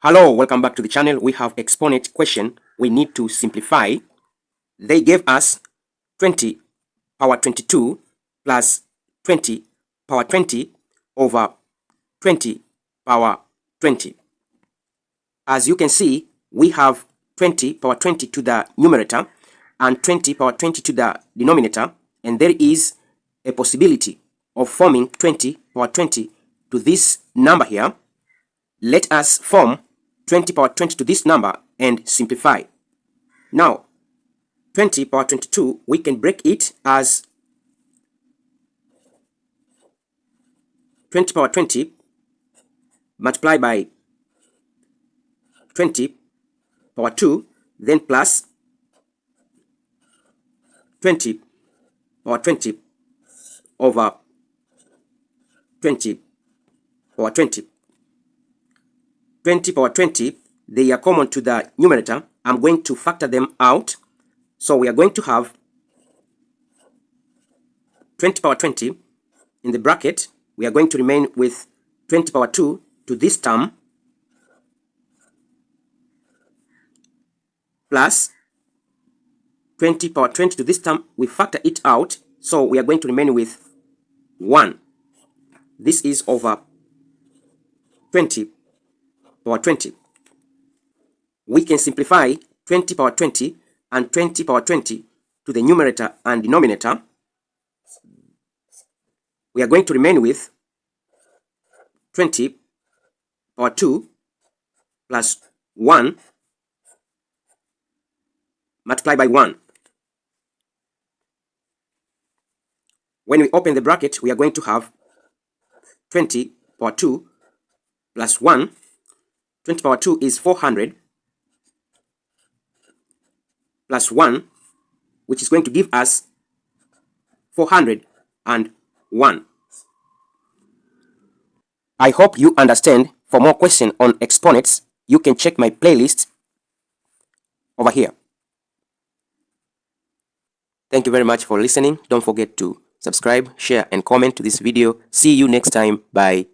Hello, welcome back to the channel. We have exponent question. We need to simplify. They gave us 20 power 22 plus 20 power 20 over 20 power 20. As you can see, we have 20 power 20 to the numerator and 20 power 20 to the denominator, and there is a possibility of forming 20 power 20 to this number here. Let us form 20 power 20 to this number and simplify. Now, 20 power 22, we can break it as 20 power 20 multiplied by 20 power 2, then plus 20 power 20 over 20 power 20. 20 power 20, they are common to the numerator. I'm going to factor them out. So we are going to have 20 power 20 in the bracket. We are going to remain with 20 power 2 to this term plus 20 power 20 to this term. We factor it out. So we are going to remain with 1. This is over 20 power 20. We can simplify 20 power 20 and 20 power 20 to the numerator and denominator. We are going to remain with 20 power 2 plus 1 multiplied by 1. When we open the bracket, we are going to have 20 power 2 plus 1. 20 power 2 is 400 plus 1, which is going to give us 401. I hope you understand. For more questions on exponents, you can check my playlist over here. Thank you very much for listening. Don't forget to subscribe, share, and comment to this video. See you next time. Bye.